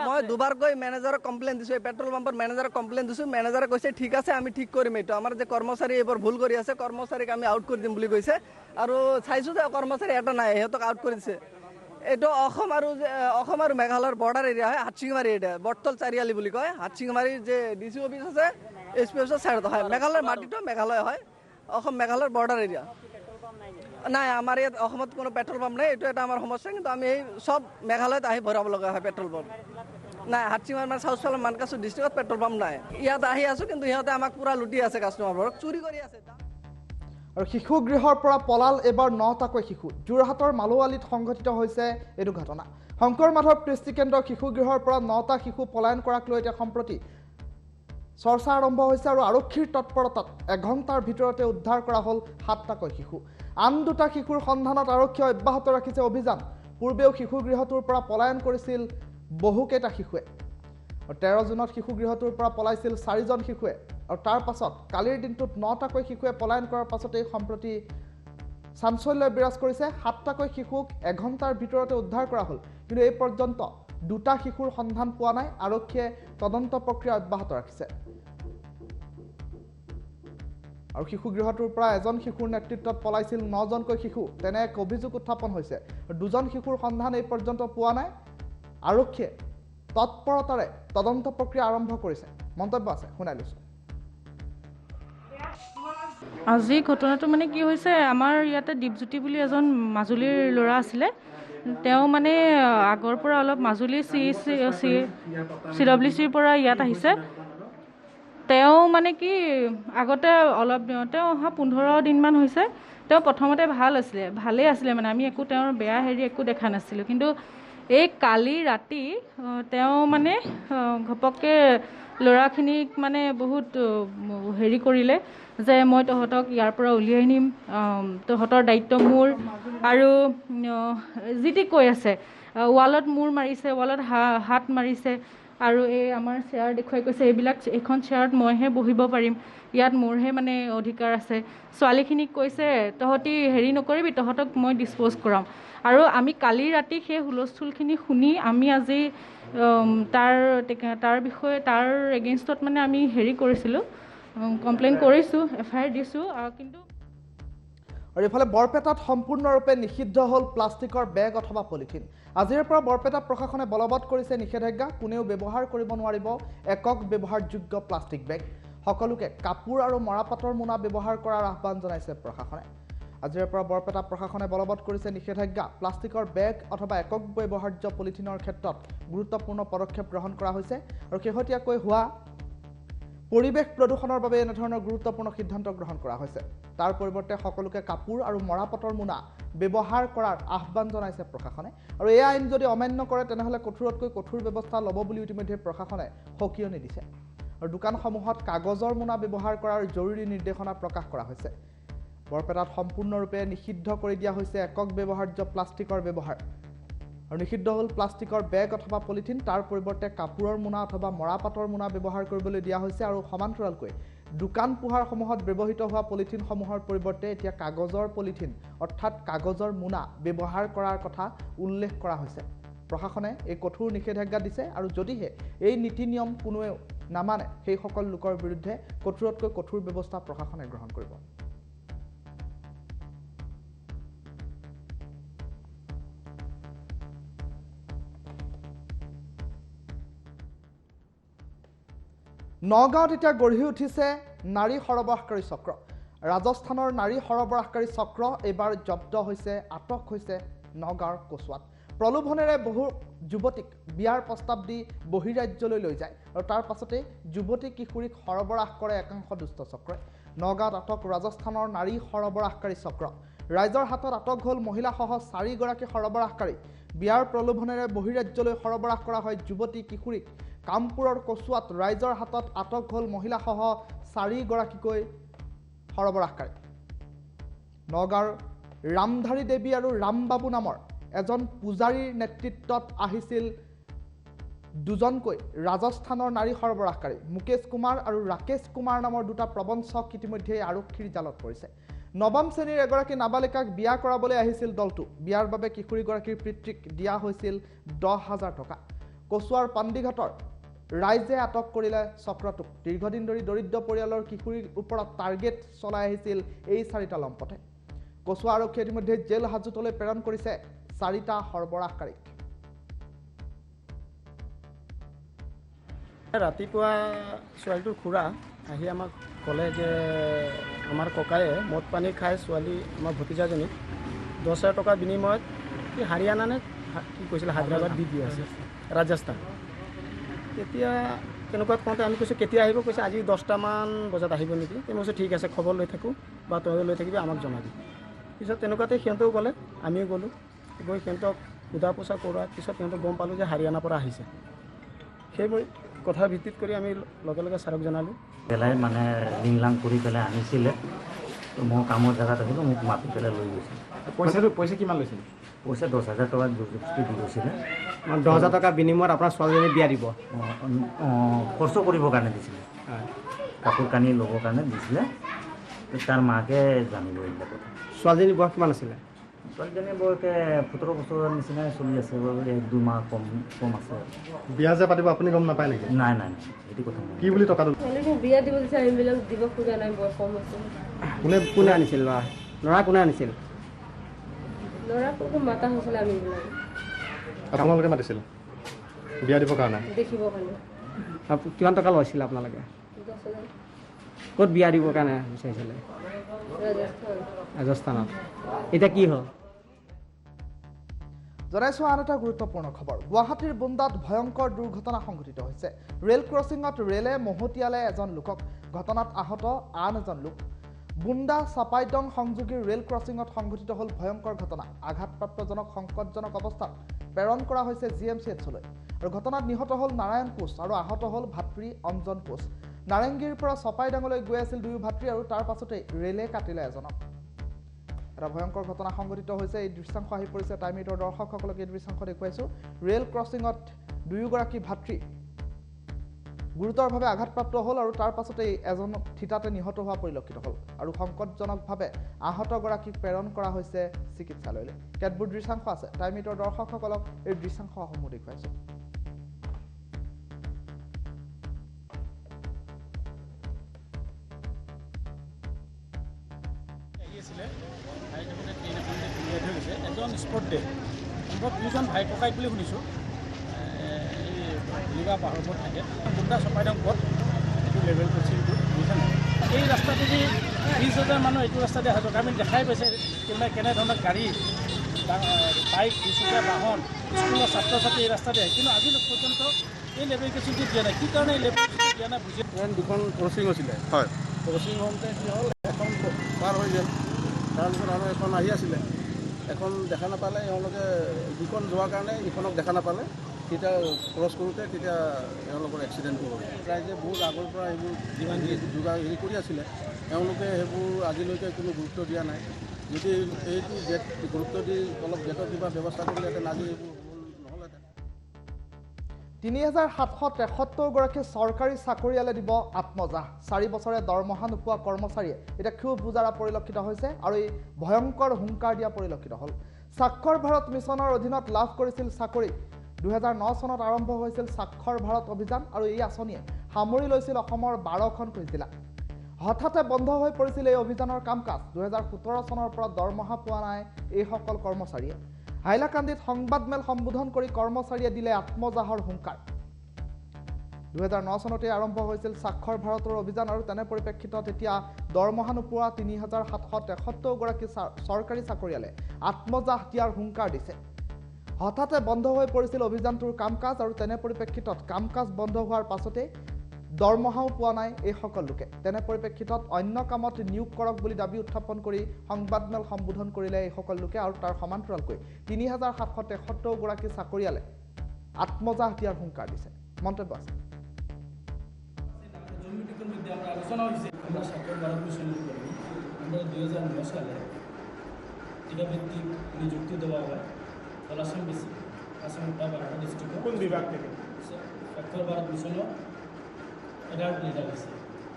মই দুবাৰকৈ মেনেজাৰক কমপ্লেইন দিছোঁ পেট্ৰল পাম্পৰ মেনেজাৰক কমপ্লেইন দিছোঁ মেনেজাৰে কৈছে ঠিক আছে আমি ঠিক কৰিম এইটো আমাৰ যে কৰ্মচাৰী এইবোৰ ভুল কৰি আছে কৰ্মচাৰীক আমি আউট কৰি দিম বুলি কৈছে আৰু চাইছোঁ যে কৰ্মচাৰী এটা নাই সিহঁতক আউট কৰি দিছে এইটো অসম আৰু মেঘালয়ৰ বৰ্ডাৰ এৰিয়া হয় হাতচিঙমাৰী এটা বটল চাৰিআলি বুলি কয় হাতচিঙমাৰীৰ যে DC অফিচ আছে SP অফিচৰ ছাইডত হয় মেঘালয়ৰ মাটিটো মেঘালয় হয় অসম মেঘালয়ৰ বৰ্ডাৰ এৰিয়া নাই আমাৰ ইয়াত অসমত কোনো পেট্ৰল পাম্প নাই এইটো এটা আমাৰ সমস্যা কিন্তু আমি এই চব মেঘালয়ত আহি ভৰাব লগা হয় পেট্ৰল পাম্প নাই হাতচিমাৰ মানে চাউথ ফালৰ মানকাচু ডিষ্ট্ৰিক্টত পেট্ৰল পাম্প নাই ইয়াত আহি আছোঁ কিন্তু সিহঁতে আমাক পুৰা লুটি আছে কাষ্টমাৰবোৰক চুৰি কৰি আছে আৰু শিশু গৃহৰ পৰা পলাল এবাৰ 9টাকৈ শিশু যোৰহাটৰ মালোৱালিত সংঘটিত হৈছে এই দুৰ্ঘটনা শংকৰ মাধৱ কৃষ্টি কেন্দ্ৰৰ শিশু গৃহৰ পৰা 9টা শিশু পলায়ন কৰাক লৈ এতিয়া সম্প্ৰতি চৰ্চা আৰম্ভ হৈছে আৰু আৰক্ষীৰ তৎপৰতাত এঘণ্টাৰ ভিতৰতে উদ্ধাৰ কৰা হ'ল 7টাকৈ শিশু আন 2টা শিশুৰ সন্ধানত আৰক্ষীয়ে অব্যাহত ৰাখিছে অভিযান পূৰ্বেও শিশু গৃহটোৰ পৰা পলায়ন কৰিছিল বহুকেইটা শিশুৱে 13 জুনত শিশু গৃহটোৰ পৰা পলাইছিল 4জন শিশুৱে আৰু তাৰ পাছত কালিৰ দিনটোত 9টাকৈ শিশুৱে পলায়ন কৰাৰ পাছতেই সম্প্ৰতি চাঞ্চল্য বিৰাজ কৰিছে 7টাকৈ শিশুক এঘণ্টাৰ ভিতৰতে উদ্ধাৰ কৰা হ'ল কিন্তু এই পৰ্যন্ত 2টা শিশুৰ সন্ধান পোৱা নাই আৰক্ষীয়ে তদন্ত প্ৰক্ৰিয়া অব্যাহত ৰাখিছে আৰু শিশু গৃহটোৰ পৰা এজন শিশুৰ নেতৃত্বত পলাইছিল 9জনকৈ শিশু তেনে এক অভিযোগ উত্থাপন হৈছে 2জন শিশুৰ সন্ধান এই পৰ্যন্ত পোৱা নাই আৰক্ষীয়ে তৎপৰতাৰে তদন্ত প্ৰক্ৰিয়া আৰম্ভ কৰিছে মন্তব্য আছে শুনাই লৈছোঁ আজি ঘটনাটো মানে কি হৈছে আমাৰ ইয়াতে দীপজ্যোতি বুলি এজন মাজুলীৰ ল'ৰা আছিলে তেওঁ মানে আগৰ পৰা অলপ মাজুলী CWCৰ পৰা ইয়াত আহিছে তেওঁ মানে কি আগতে অলপ তেওঁ অহা 15 দিনমান হৈছে তেওঁ প্ৰথমতে ভালেই আছিলে মানে আমি একো তেওঁৰ বেয়া একো দেখা নাছিলোঁ কিন্তু এই কালি ৰাতি তেওঁ মানে ঘপককৈ ল'ৰাখিনিক মানে বহুত কৰিলে যে মই তহঁতক ইয়াৰ পৰা উলিয়াই নিম তহঁতৰ দায়িত্ব মোৰ আৰু যি টি কৈ আছে ৱালত মূৰ মাৰিছে ৱালত হাত মাৰিছে আৰু এই আমাৰ চেয়াৰ দেখুৱাই কৈছে এইখন চেয়াৰত মইহে বহিব পাৰিম ইয়াত মোৰহে মানে অধিকাৰ আছে ছোৱালীখিনিক কৈছে তহঁতি নকৰিবি তহঁতক মই ডিছপ'জ কৰাম আৰু আমি কালি ৰাতি সেই হুলস্থুলখিনি শুনি আমি আজি তাৰ বিষয়ে তাৰ এগেইনষ্টত মানে আমি কৰিছিলোঁ কমপ্লেইন কৰিছোঁ FIR দিছোঁ কিন্তু আৰু ইফালে বৰপেটাত সম্পূৰ্ণৰূপে নিষিদ্ধ হ'ল প্লাষ্টিকৰ বেগ অথবা পলিথিন আজিৰ পৰা বৰপেটা প্ৰশাসনে বলবৎ কৰিছে নিষেধাজ্ঞা কোনেও ব্যৱহাৰ কৰিব নোৱাৰিব একক ব্যৱহাৰযোগ্য প্লাষ্টিক বেগ সকলোকে কাপোৰ আৰু মৰাপাটৰ মোনা ব্যৱহাৰ কৰাৰ আহ্বান জনাইছে প্ৰশাসনে আজিৰ পৰা বৰপেটা প্ৰশাসনে বলবৎ কৰিছে নিষেধাজ্ঞা প্লাষ্টিকৰ বেগ অথবা একক ব্যৱহাৰ্য পলিথিনৰ ক্ষেত্ৰত গুৰুত্বপূৰ্ণ পদক্ষেপ গ্ৰহণ কৰা হৈছে আৰু শেহতীয়াকৈ হোৱা পৰিৱেশ প্ৰদূষণৰ বাবে এনেধৰণৰ গুৰুত্বপূৰ্ণ সিদ্ধান্ত গ্ৰহণ কৰা হৈছে তাৰ পৰিৱৰ্তে সকলোকে কাপোৰ আৰু মৰাপাটৰ মোনা ব্যৱহাৰ কৰাৰ আহ্বান জনাইছে প্ৰশাসনে আৰু এই আইন যদি অমান্য কৰে তেনেহলে কঠোৰতকৈ কঠোৰ ব্যৱস্থা ল'ব বুলি ইতিমধ্যে প্ৰশাসনে সকিয়নি দিছে আৰু দোকানসমূহত কাগজৰ মোনা ব্যৱহাৰ কৰাৰ জৰুৰী নিৰ্দেশনা প্ৰকাশ কৰা হৈছে বৰপেটাত সম্পূৰ্ণৰূপে নিষিদ্ধ কৰি দিয়া হৈছে একক ব্যৱহাৰ্য প্লাষ্টিকৰ ব্যৱহাৰ আৰু নিষিদ্ধ হ'ল প্লাষ্টিকৰ বেগ অথবা পলিথিন তাৰ পৰিৱৰ্তে কাপোৰৰ মোনা অথবা মৰাপাটৰ মোনা ব্যৱহাৰ কৰিবলৈ দিয়া হৈছে আৰু সমান্তৰালকৈ দোকান পোহাৰসমূহত ব্যৱহৃত হোৱা পলিথিনসমূহৰ পৰিৱৰ্তে এতিয়া কাগজৰ পলিথিন অৰ্থাৎ কাগজৰ মোনা ব্যৱহাৰ কৰাৰ কথা উল্লেখ কৰা হৈছে প্ৰশাসনে এই কঠোৰ নিষেধাজ্ঞা দিছে আৰু যদিহে এই নীতি নিয়ম কোনোৱে নামানে সেই সকল লোকৰ বিৰুদ্ধে কঠোৰতকৈ কঠোৰ ব্যৱস্থা প্ৰশাসনে গ্ৰহণ কৰিব নগাঁৱত এতিয়া গঢ়ি উঠিছে নাৰী সৰবৰাহকাৰী চক্ৰ ৰাজস্থানৰ নাৰী সৰবৰাহকাৰী চক্ৰ এইবাৰ জব্দ হৈছে আটক হৈছে নগাঁৱৰ কচুৱাত প্ৰলোভনেৰে বহু যুৱতীক বিয়াৰ প্ৰস্তাৱ দি বহিৰাজ্যলৈ লৈ যায় আৰু তাৰ পাছতে যুৱতী কিশোৰীক সৰবৰাহ কৰে একাংশ দুষ্ট চক্ৰই নগাঁৱত আটক ৰাজস্থানৰ নাৰী সৰবৰাহকাৰী চক্ৰ ৰাইজৰ হাতত আটক হ'ল মহিলাসহ 4গৰাকী সৰবৰাহকাৰী বিয়াৰ প্ৰলোভনেৰে বহিৰাজ্যলৈ সৰবৰাহ কৰা হয় যুৱতী কিশোৰীক কামপুৰৰ কচুৱাত ৰাইজৰ হাতত আটক হ'ল মহিলাসহ 4গৰাকীকৈ সৰবৰাহকাৰী নগাঁৱৰ ৰামধাৰী দেৱী আৰু ৰামবাবু নামৰ এজন পূজাৰীৰ নেতৃত্বত আহিছিল দুজনকৈ ৰাজস্থানৰ নাৰী সৰবৰাহকাৰী মুকেশ কুমাৰ আৰু ৰাকেশ কুমাৰ নামৰ দুটা প্ৰবঞ্চক ইতিমধ্যে আৰক্ষীৰ জালত পৰিছে নৱম শ্ৰেণীৰ এগৰাকী নাবালিকাক বিয়া কৰাবলৈ আহিছিল দলটো বিয়াৰ বাবে কিশোৰীগৰাকীৰ পিতৃক দিয়া হৈছিল 10,000 টকা কচুৱাৰ পাণ্ডিঘাটৰ ৰাইজে আটক কৰিলে চক্ৰটোক দীৰ্ঘদিন ধৰি দৰিদ্ৰ পৰিয়ালৰ কিশোৰীৰ ওপৰত টাৰ্গেট চলাই আহিছিল এই 4টা লম্পটে কচুৱা আৰক্ষীয়ে ইতিমধ্যে জেল হাজতলৈ প্ৰেৰণ কৰিছে 4টা সৰবৰাহকাৰীক ৰাতিপুৱা ছোৱালীটোৰ খুৰা আহি আমাক ক'লে যে আমাৰ ককায়ে মদ পানী খাই ছোৱালী আমাৰ ভতিজাজনীক 10,000 টকাৰ বিনিময়ত কি হাৰিয়ানা নে কি কৈছিলে হায়দৰাবাদ দি আছে ৰাজস্থান। তেতিয়া তেনেকুৱাত কওঁতে আমি কৈছোঁ কেতিয়া আহিব, কৈছে আজি 10টামান বজাত আহিব নেকি। মই কৈছোঁ ঠিক আছে, খবৰ লৈ থাকোঁ বা তয়ো লৈ থাকিবি, আমাক জনাবি। পিছত তেনেকুৱাতে সিহঁতেও গ'লে, আমিও গ'লোঁ। গৈ সিহঁতক সোধা পোছা কৰাৰ পিছত সিহঁতক গম পালোঁ যে হাৰিয়ানাৰ পৰা আহিছে। সেইবোৰ কথাৰ ভিত্তিত কৰি আমি লগে লগে ছাৰক জনালোঁ। পেলাই মানে লিংলাং কৰি পেলাই আনিছিলে। মই কামৰ জেগাত আহিলোঁ, মোক মাতি পেলাই লৈ গৈছিল। পইচা কিমান লৈছিল? পইচা 10,000 টকা জোৰজবস্তি দি গৈছিলে। 10,000 টকা বিনিময়ত আপোনাৰ ছোৱালীজনী বিয়া দিব? খৰচ কৰিবৰ কাৰণে দিছিলে, কাপোৰ কানি ল'বৰ কাৰণে দিছিলে। তাৰ মাকে জানিব এইবিলাক কথা। ছোৱালীজনীৰ বয়স কিমান আছিলে? ছোৱালীজনীৰ বয়সে 17 বছৰৰ নিচিনাই চলি আছে, 1-2 মাহ কম আছে। বিয়া যে পাতিব আপুনি গম নাপায় নেকি? নাই সেইটো কথা কি বুলি টকাটো বিয়া দিব দিছে, আমিবিলাক দিব খোজা নাই, বয়স কম আছে। কোনে আনিছিল ল'ৰা কোনে আনিছিল? ল'ৰাকো মাতা হৈছিলে আমিবিলাক। আপোনালোকে মাতিছিল বিয়া দিবৰ কাৰণে? দেখিবৰ কাৰণে। কিমান টকা লৈছিলে আপোনালোকে? 10,000। ক'ত বিয়া দিবৰ কাৰণে বিচাৰিছিলে? ৰাজস্থানত। এতিয়া কি হ'ল? জনাইছোঁ আন এটা গুৰুত্বপূৰ্ণ খবৰ। গুৱাহাটীৰ বুন্দাত ভয়ংকৰ দুৰ্ঘটনা সংঘটিত হৈছে। ৰেল ক্ৰছিঙত ৰেলে মহতিয়ালে এজন লোকক, ঘটনাত আহত আন এজন লোক। বুন্দা চাপাইদং সংযোগী ৰেল ক্ৰছিঙত সংঘটিত হ'ল ভয়ংকৰ ঘটনা। আঘাতপ্ৰাপ্তজনক সংকটজনক অৱস্থাত প্ৰেৰণ কৰা হৈছে GMCHলৈ। আৰু ঘটনাত নিহত হ'ল নাৰায়ণ কোচ আৰু আহত হ'ল ভাতৃ অঞ্জন কোচ। নাৰেংগীৰ পৰা চপাইদাঙলৈ গৈ আছিল দুয়ো ভাতৃ আৰু তাৰ পাছতেই ৰেলে কাটিলে এজনক। এটা ভয়ংকৰ ঘটনা সংঘটিত হৈছে। এই দৃশ্যাংশ আহি পৰিছে টাইম এইটৰ দৰ্শকসকলক এই দৃশ্যাংশ দেখুৱাইছোঁ। ৰেল ক্ৰছিঙত দুয়োগৰাকী ভাতৃ গুৰুতৰভাৱে আঘাতপ্ৰাপ্ত হ'ল আৰু তাৰ পাছতেই এজন থিতাতে নিহত হোৱা পৰিলক্ষিত হ'ল আৰু সংকটজনকভাৱে আহতগৰাকীক প্ৰেৰণ কৰা হৈছে চিকিৎসালয়লৈ। কেতবোৰ দৃশ্যাংশ আছে, টাইম এইটৰ দৰ্শকসকলক এই দৃশ্যাংশসমূহ দেখুৱাইছোঁ। এজন স্পট ডে সম্ভৱ 2জন ভাই ককাইক বুলি শুনিছোঁ। এই লিগা পাহাৰৰ ওপৰত থাকে বুন্দা চপাইদং পথ, এইটো লেভেল ক্ৰছিংটো বুজিছেনে? এই ৰাস্তাটোদি 20,000 মানুহ এইটো ৰাস্তাতে অহা যোৱা। আমি দেখাই পাইছে কেনেধৰণৰ গাড়ী, বাইক, দুচকীয়া বাহন, স্কুলৰ ছাত্ৰ ছাত্ৰী এই ৰাস্তাতে আহে। কিন্তু আজি পৰ্যন্ত এই লেভেল ক্ৰছিংটো দিয়া নাই। কি কাৰণে এই লেভেল ক্ৰছিং দিয়া নাই বুজি। দুখন ক্ৰছিং আছিলে, হয়। ক্ৰছিং হওঁতে কি হ'ল, এখন পাৰ হৈ গ'ল, তাৰপিছত আৰু এখন আহি আছিলে, এখন দেখা নাপালে। এওঁলোকে দুখন যোৱাৰ কাৰণে ইখনক দেখা নাপালে, তেতিয়া ক্ৰছ কৰোঁতে তেতিয়া এওঁলোকৰ এক্সিডেণ্টটো হ'ল। ৰাইজে বহুত আগৰ পৰা এইবোৰ যিমান যোগাৰ হেৰি কৰি আছিলে, এওঁলোকে সেইবোৰ আজিলৈকে কোনো গুৰুত্ব দিয়া নাই। যদি এইটো গেট গুৰুত্ব দি অলপ গেটৰ কিবা ব্যৱস্থা কৰিলেহেঁতেন আজি এইবোৰ নহ'লহেঁতেন। 3,773গৰাকী চৰকাৰী চাকৰিয়ালে দিব আত্মজাহ। 4 বছৰে দৰমহা নোপোৱা কৰ্মচাৰীয়ে এতিয়া ক্ষোভ বুজাৰা পৰিলক্ষিত হৈছে আৰু এই ভয়ংকৰ হুংকাৰ দিয়া পৰিলক্ষিত হ'ল। স্বাক্ষৰ ভাৰত মিছনৰ অধীনত লাভ কৰিছিল চাকৰি। 2009 চনত আৰম্ভ হৈছিল স্বাক্ষৰ ভাৰত অভিযান আৰু এই আঁচনিয়ে সামৰি লৈছিল অসমৰ 12খন জিলা। হঠাতে বন্ধ হৈ পৰিছিল এই অভিযানৰ কাম কাজ। 2017 চনৰ পৰা দৰমহা পোৱা নাই এইসকল কৰ্মচাৰীয়ে। হাইলাকান্দিত সংবাদমেল সম্বোধন কৰি কৰ্মচাৰীয়ে দিলে আত্মজাহৰ হুংকাৰ। 2009 চনতে আৰম্ভ হৈছিল স্বাক্ষৰ ভাৰতৰ অভিযান আৰু তেনে পৰিপ্ৰেক্ষিতত এতিয়া দৰমহা নোপোৱা 3,773গৰাকী চৰকাৰী চাকৰিয়ালে আত্মজাহ দিয়াৰ হুংকাৰ দিছে। হঠাতে বন্ধ হৈ পৰিছিল অভিযানটোৰ কাম কাজ আৰু তেনে পৰিপ্ৰেক্ষিতত কাম কাজ বন্ধ হোৱাৰ পাছতে দৰমহাও পোৱা নাই এইসকল লোকে। তেনে পৰিপ্ৰেক্ষিতত অন্য কামত নিয়োগ কৰক বুলি দাবী উত্থাপন কৰি সংবাদমেল সম্বোধন কৰিলে এইসকল লোকে আৰু তাৰ সমান্তৰালকৈ 3,773গৰাকী চাকৰিয়ালে আত্মজাহ দিয়াৰ হুংকাৰ দিছে। মন্তব্য আছে। আলোচনা হয়েছে আমরা স্বাক্ষর ভারত মিশন করি। আমরা 2009 সালে টিকাভিত্তিক নিযুক্তি দেওয়া হয় আসাম বেশি আসামটা 12টা ডিস্ট্রিক্ট কোন বিভাগ থেকে স্বাক্ষর ভারত মিশনও অ্যাডাল্ট লিডার আছে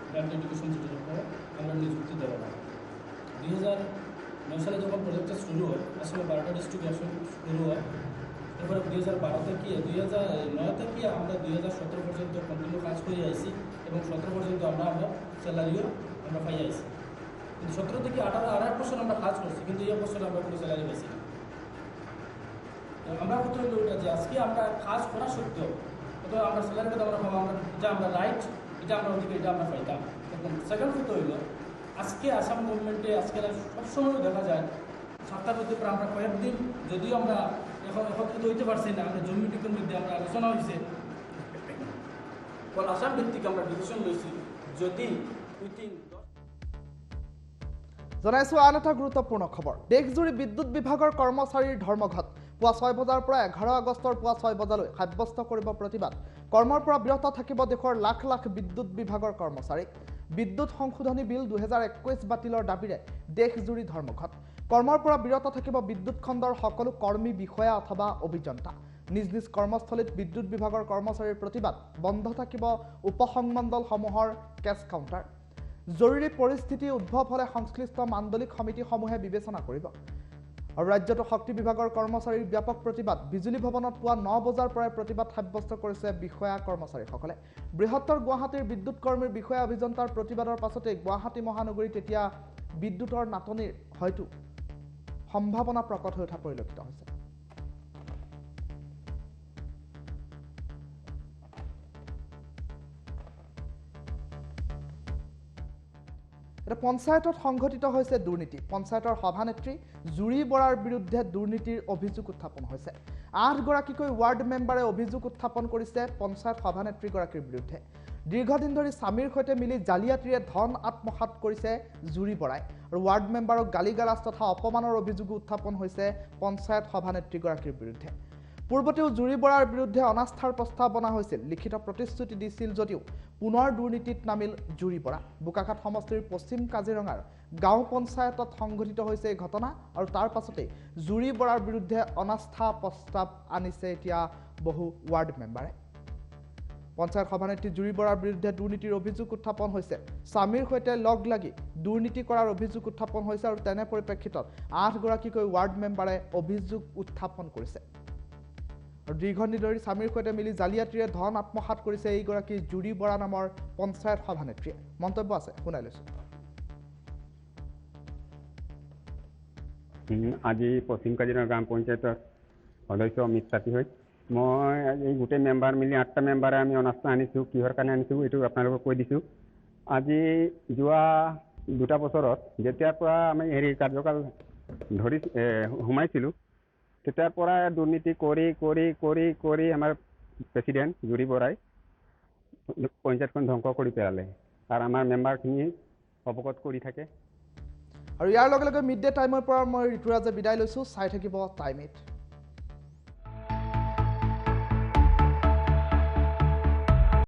অ্যাডাল্ট এডুকেশন সেটার উপর আমরা নিযুক্তি দেওয়া হয়। 2009 সালে যখন প্রজেক্টটা শুরু হয় আসামে 12টা ডিস্ট্রিক্ট শুরু হয়। এরপরে 2012 থেকে 2009 থেকে আমরা 2017 পর্যন্ত কন্টিনিউ কাজ করে আইছি এবং 17 পর্যন্ত আমরা স্যালারিও আমরা পাই আইছি। কিন্তু 17 থেকে 18 আর 8 বছর আমরা কাজ করছি, কিন্তু এই বছর আমরা কোনো স্যালারি পাইছি না। আমরা কথা হলো এটা যে আজকে আমরা কাজ করা সত্ত্বেও অথবা আমরা স্যালারি কথা আমরা পাবো, আমরা যা আমরা রাইট এটা আমরা ওদিকে এটা আমরা পাইতাম। সেকেন্ড কথা হইল আজকে আসাম গভর্নমেন্টে আজকে সবসময় দেখা যায় সরকার হতে পারে আমরা কয়েকদিন যদিও আমরা এখন একত্রিত হইতে পারছি না আমরা জমি মিটিংয়ের মধ্যে আমরা আলোচনা হয়েছে আসাম ভিত্তিক আমরা ডিসিশন লইছি যদি উইথিন জনাইছো আন এটা গুৰুত্বপূৰ্ণ খবৰ দেশজুৰি বিদ্যুৎ বিভাগৰ কৰ্মচাৰীৰ ধৰ্মঘট পুৱা 6 বজাৰ পৰা 11 আগষ্টৰ পুৱা 6 বজালৈ সাব্যস্ত কৰিব প্ৰতিবাদ কৰ্মৰ পৰা বিৰত থাকিব দেশৰ লাখ লাখ বিদ্যুৎ বিভাগৰ কৰ্মচাৰী বিদ্যুৎ সংশোধনী বিল 2021 বাতিলৰ দাবীৰে দেশজুৰি ধৰ্মঘট কৰ্মৰ পৰা বিৰত থাকিব বিদ্যুৎ খণ্ডৰ সকলো কৰ্মী বিষয়া অথবা অভিযন্তা নিজ নিজ কৰ্মস্থলীত বিদ্যুৎ বিভাগৰ কৰ্মচাৰীৰ প্ৰতিবাদ বন্ধ থাকিব উপসংমণ্ডলসমূহৰ কেছ কাউণ্টাৰ জৰুৰী পৰিস্থিতি উদ্ভৱ হলে সংশ্লিষ্ট মাণ্ডলিক সমিতিসমূহে বিবেচনা কৰিব আৰু ৰাজ্যটো শক্তি বিভাগৰ কৰ্মচাৰীৰ ব্যাপক প্ৰতিবাদ বিজুলী ভৱনত পুৱা 9 বজাৰ পৰাই প্ৰতিবাদ সাব্যস্ত কৰিছে বিষয়া কৰ্মচাৰীসকলে বৃহত্তৰ গুৱাহাটীৰ বিদ্যুৎ কৰ্মীৰ বিষয়া অভিযন্তাৰ প্ৰতিবাদৰ পাছতে গুৱাহাটী মহানগৰীত এতিয়া বিদ্যুৎৰ নাটনিৰ হয়তো সম্ভাৱনা প্ৰকট হৈ উঠা পৰিলক্ষিত হৈছে এটা পঞ্চায়তত সংঘটিত হৈছে দুৰ্নীতি পঞ্চায়তৰ সভানেত্ৰী জুৰি বৰাৰ বিৰুদ্ধে দুৰ্নীতিৰ অভিযোগ উত্থাপন হৈছে 8 গৰাকীকৈ ৱাৰ্ড মেম্বাৰে অভিযোগ উত্থাপন কৰিছে পঞ্চায়ত সভানেত্ৰীগৰাকীৰ বিৰুদ্ধে দীৰ্ঘদিন ধৰি স্বামীৰ সৈতে মিলি জালিয়াতিৰে ধন আত্মসাৎ কৰিছে জুৰি বৰাই আৰু ৱাৰ্ড মেম্বাৰক গালিগালাজ তথা অপমানৰ অভিযোগ উত্থাপন হৈছে পঞ্চায়ত সভানেত্ৰীগৰাকীৰ বিৰুদ্ধে পূৰ্বতেও জুৰি বৰাৰ বিৰুদ্ধে অনাস্থাৰ প্ৰস্তাৱ বনা হৈছিল লিখিত প্ৰতিশ্ৰুতি দিছিল যদিও পুনৰ দুৰ্নীতিত নামিল জুৰি বৰা বোকাখাট সমষ্টিৰ পশ্চিম কাজিৰঙাৰ গাঁও পঞ্চায়তত সংঘটিত হৈছে এই ঘটনা আৰু তাৰ পাছতে জুৰি বৰাৰ বিৰুদ্ধে অনাস্থা প্ৰস্তাৱ আনিছে এতিয়া বহু ৱাৰ্ড মেম্বাৰে পঞ্চায়ত সভানেত্ৰী জুৰি বৰাৰ বিৰুদ্ধে দুৰ্নীতিৰ অভিযোগ উত্থাপন হৈছে স্বামীৰ সৈতে লগ লাগি দুৰ্নীতি কৰাৰ অভিযোগ উত্থাপন হৈছে আৰু তেনে পৰিপ্ৰেক্ষিতত 8 গৰাকীকৈ ৱাৰ্ড মেম্বাৰে অভিযোগ উত্থাপন কৰিছে আৰু দীৰ্ঘদিন ধৰি স্বামীৰ সৈতে মিলি জালিয়াতিৰে ধন আত্মসাৎ কৰিছে এইগৰাকী জুৰি বৰা নামৰ পঞ্চায়ত সভানেত্ৰীয়ে মন্তব্য আছে শুনাই লৈছো আজি পশ্চিম কাজিৰঙা গ্ৰাম পঞ্চায়তৰ সদস্য অমিত চাতি হৈ মই এই গোটেই মেম্বাৰ মিলি 8টা মেম্বাৰে আমি অনাস্থা আনিছোঁ কিহৰ কাৰণে আনিছোঁ এইটো আপোনালোকক কৈ দিছোঁ আজি যোৱা 2টা বছৰত যেতিয়াৰ পৰা আমি হেৰি কাৰ্যকাল ধৰি সোমাইছিলোঁ তেতিয়াৰ পৰা দুৰ্নীতি কৰি আমাৰ প্ৰেচিডেণ্ট জুৰি বৰাই পঞ্চায়তখন ধ্বংস কৰি পেলালে আৰু আমাৰ মেম্বাৰখিনি অৱগত কৰি থাকে আৰু ইয়াৰ লগে লগে মিড ডে টাইমৰ পৰা মই ঋতুৰাজে বিদায় লৈছোঁ চাই থাকিব টাইম ইট